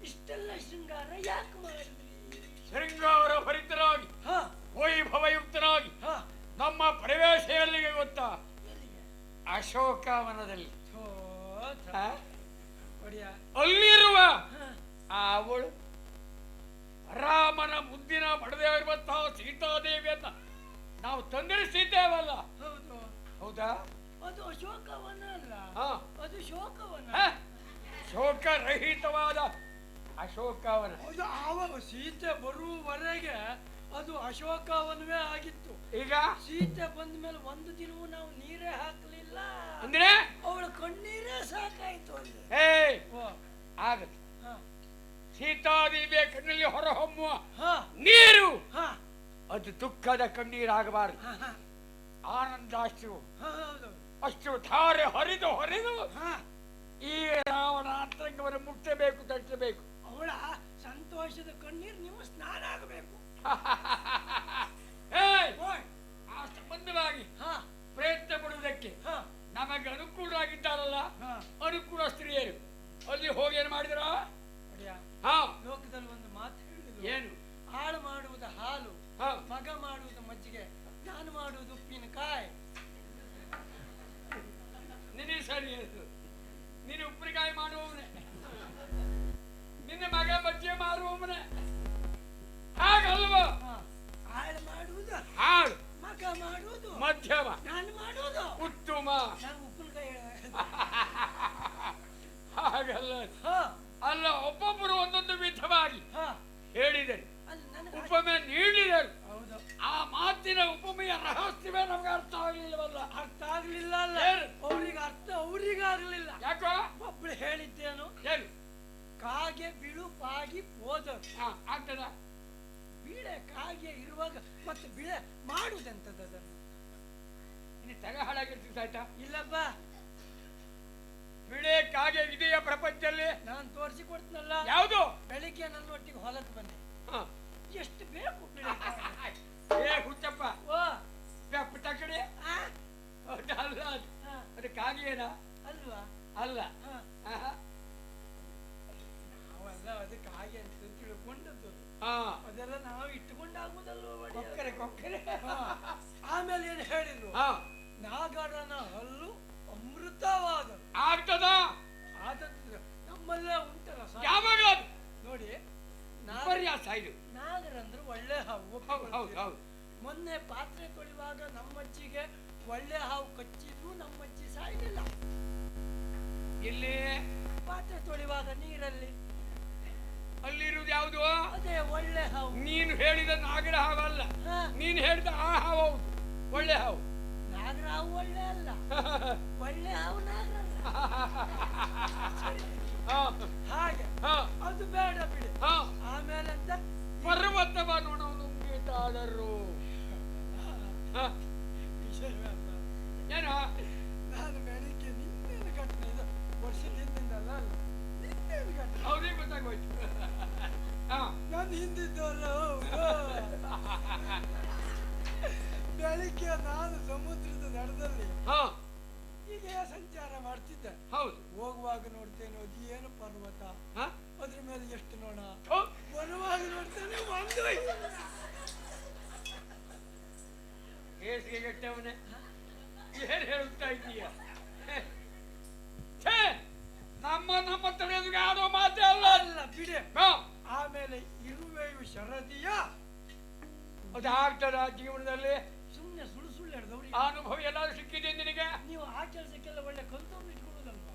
ಇಷ್ಟೆಲ್ಲ ಶೃಂಗಾರ ಯಾಕೆ ಮಾಡಿದ್ರಿ? ಶೃಂಗಾರ ಭರಿತರಾಗಿ ವೈಭವಯುಕ್ತರಾಗಿ ನಮ್ಮ ಪ್ರವೇಶ ಎಲ್ಲಿಗೆ ಗೊತ್ತಾ? ಅಶೋಕವನದಲ್ಲಿ. ಅಲ್ಲಿರುವ ಅವಳು ರಾಮನ ಮುದ್ದಿನ ಪಡೆದಿರುವಂತಹ ಸೀತಾದೇವಿಯನ್ನ ನಾವು ತಂದಿರಿಸಿದ್ದೇವಲ್ಲ. ಹೌದಾ? ಅದು ಅಶೋಕವನ ಅಲ್ಲ, ಅದು ಶೋಕವನ. ಶೋಕರಹಿತವಾದ ಅಶೋಕವನ. ಸೀತೆ ಬರುವವರೆಗೆ ಅದು ಅಶೋಕವನವೇ ಆಗಿತ್ತು. ಈಗ ಸೀತೆ ಬಂದ ಮೇಲೆ ಒಂದು ದಿನವೂ ನಾವು ನೀರೇ ಹಾಕಲಿಲ್ಲ ಅಂದ್ರೆ ಅವಳ ಕಣ್ಣೀರೇ ಸಾಕಾಯ್ತು. ಆಗತ್ತೆ. ಸೀತಾದೇವಿಯ ಕಣ್ಣಲ್ಲಿ ಹೊರಹೊಮ್ಮುವ ನೀರು ಅದು ದುಃಖದ ಕಣ್ಣೀರಾಗಬಾರದು. ಆನಂದಾಶ್ರು ಅಷ್ಟು ಧಾರೆ ಹರಿದು ಈ ರಾವಣ ಅಂತರಂಗವನ್ನು ಮುಟ್ಟಬೇಕು, ತಟ್ಟಬೇಕು. ಅವಳ ಸಂತೋಷದ ಕಣ್ಣೀರು ನೀವು ಸ್ನಾನ ಆಗಬೇಕು. ಆ ಸಂಬಂಧವಾಗಿ ಪ್ರಯತ್ನ ಪಡುವುದಕ್ಕೆ ನಮಗೆ ಅನುಕೂಲರಾಗಿದ್ದಾರಲ್ಲ ಅನುಕೂಲ ಸ್ತ್ರೀಯರು ಅಲ್ಲಿ ಹೋಗಿ ಏನು ಮಾಡಿದ್ರ? ಲೋಕದಲ್ಲಿ ಒಂದು ಮಾತು ಹೇಳಿದ್ರು, ಏನು? ಹಾಳು ಮಾಡುವುದು ಹಾಲು, ಮಗ ಮಾಡುವುದು ಮಜ್ಜಿಗೆ, ನಾನು ಮಾಡುವುದು ಉಪ್ಪಿನಕಾಯಿ. ನಿನ್ನೆ ಸರಿ ಅದು. ನೀನು ಉಪ್ಪಿನಕಾಯಿ ಮಾಡುವವನೇ, ನಿನ್ನ ಮಗ ಮಜ್ಜಿಗೆ ಮಾರುವವನೇ. ಹಾಗಲ್ವಾ? ಹಾಳು ಮಾಡುವುದು ಹಾಳು, ಮಗ ಮಾಡುವುದು ಮಧ್ಯಮ, ನಾನು ಮಾಡುವುದು ಉತ್ತಮ. ನಾನು ಉಪ್ಪಿನಕಾಯಿ ಹಾಗಲ್ಲ. ಅಲ್ಲ, ಒಬ್ಬೊಬ್ಬರು ಒಂದೊಂದು ವಿಧವಾಗಿ ಹೇಳಿದರು, ಉಪಮೆ ನೀಡಿದರು. ಆ ಮಾತಿನ ಉಪಮೆಯ ರಹಸ್ಯವೇ ನಮ್ಗೆ ಅರ್ಥ ಆಗಲಿಲ್ಲವಲ್ಲ. ಅರ್ಥ ಆಗ್ಲಿಲ್ಲ ಅಲ್ಲ, ಅವ್ರಿಗೆ ಅರ್ಥ ಅವ್ರಿಗಾಗ್ಲಿಲ್ಲ. ಯಾಕೋ? ಒಬ್ಳು ಹೇಳಿದ್ದೇನು? ಏನು? ಕಾಗೆ ಬಿಳುಪಾಗಿ ಹೋದರು. ಆಗ್ತದ? ಬೀಳೆ ಕಾಗೆ ಇರುವಾಗ ಮತ್ತೆ ಬಿಳೆ ಮಾಡುದಂತದ ಅದನ್ನು ಇನ್ನು ತಗ ಹಾಳಾಗಿರ್ತಿತ್ತು. ಆಯ್ತಾ? ಇಲ್ಲಪ್ಪ, ಬಿಳೆ ಕಾಗೆ ಇದೆಯಾ ಪ್ರಪಂಚದಲ್ಲಿ? ನಾನು ತೋರಿಸಿಕೊಡ್ತೀನಲ್ಲ. ಯಾವುದು? ಬೆಳಿಗ್ಗೆ ನನ್ನೊಟ್ಟಿಗೆ ಹೊಲಕ್ಕೆ ಬಂದೆ. ಎಷ್ಟು ಬೇಕು ಹುಚ್ಚಪ್ಪ ತಕಡೆ ಅಲ್ಲ, ಅದು ಕಾಗೆನ ಅಲ್ವಾ? ಅಲ್ಲ, ನಾವಲ್ಲ ಅದಕ್ಕೆ ಹಾಗೆ ಅಂತ ತಿಳ್ಕೊಂಡದ್ದು. ಅದೆಲ್ಲ ನಾವು ಇಟ್ಟುಕೊಂಡಾಗುದಲ್ವ? ಕೊಕ್ಕರೆ. ಆಮೇಲೆ ಏನು ಹೇಳಿದ್ರು? ನಾಗರನ ಹಲ್ಲು ಅಮೃತವಾದ ಆಗ್ತದ. ನಮ್ಮಲ್ಲೇ ಉಂಟಲ್ಲ ಯಾವಾಗ ನೋಡಿ. ಇದು ನಾಗರಂದ್ರೆ ಒಳ್ಳೆ ಹಾವು. ಮೊನ್ನೆ ಪಾತ್ರೆ ತೊಳಿವಾಗ ನಮ್ಮಜ್ಜಿಗೆ ಒಳ್ಳೆ ಹಾವು ಕಚ್ಚಿದ್ರು, ನಮ್ಮಜ್ಜಿ ಸಾಯ್ಲಿಲ್ಲ. ಇಲ್ಲಿ ಪಾತ್ರೆ ತೊಳಿವಾಗ ನೀರಲ್ಲಿ ಅಲ್ಲಿರುವುದು ಯಾವುದು? ಅದೇ ಒಳ್ಳೆ ಹಾವು. ನೀನು ಹೇಳಿದ ನಾಗರ ಹಾವಲ್ಲ, ನೀನು ಹೇಳಿದ ಆ ಹಾವು ಒಳ್ಳೆ ಹಾವು. ನಾಗರ ಹಾವು ಒಳ್ಳೆ ಅಲ್ಲ, ಒಳ್ಳೆ ಹಾವು ನಾಗರ. ಹಾಗೆ ಅದು ಬೇಡ ಬಿಡಿ. ಆಮೇಲೆ ಅಂತ ಪರ್ವತವ ನೋಡೋನು ಏನೋ ನಾನು ಬೆಳಿಗ್ಗೆ ನಿನ್ನೇನು ಘಟನೆ ಇದು ವರ್ಷದ ಹಿಂದಿಂದಲ್ಲ, ನಿನ್ನೇನು ಘಟನೆ ಅವ್ರಿಗೆ ಗೊತ್ತಾಗೋಯ್ತು. ನಾನು ಹಿಂದಿದ್ದಲ್ಲ. ಬೆಳಿಗ್ಗೆ ನಾನು ಸಮುದ್ರದ ದಡದಲ್ಲಿ ಹೀಗೆ ಸಂಚಾರ ಮಾಡ್ತಿದ್ದೆ. ಹೌದು. ಹೋಗುವಾಗ ನೋಡ್ತೇನೆ ಅದು ಏನು ಪರ್ವತ, ಅದ್ರ ಮೇಲೆ ಎಷ್ಟು ನೋಣ. ಬರುವಾಗ ನೋಡ್ತೇನೆ ಒಂದು ಕೇಸಿಗೆ ಗಟ್ಟವನೇ ಏನ್ ಹೇಳುತ್ತಾ ಇದ್ದೀಯ? ನಮ್ಮ ತಡೆಯೋದಕ್ಕೆ ಆಡೋ ಮಾತೇ ಅಲ್ಲ. ಅಲ್ಲ ಬಿಡಿ. ಆಮೇಲೆ ಇರುವೆಯು ಶರದಿಯ ಅದು ಆಗ್ತದ ಜೀವನದಲ್ಲಿ? ಸುಮ್ಮನೆ ಸುಳ್ಳು ಸುಳ್ಳು ಹೇಳಿದವ್ರಿಗೆ ಅನುಭವ ಎಲ್ಲಾದ್ರೂ ಸಿಕ್ಕಿದೆ ನಿನಗೆ? ನೀವು ಆ ಕೆಲಸಕ್ಕೆಲ್ಲ ಒಳ್ಳೆ ಕಲ್ತವ್ರು ಇಟ್ಕೊಳ್ಳೋದಲ್ವಾ?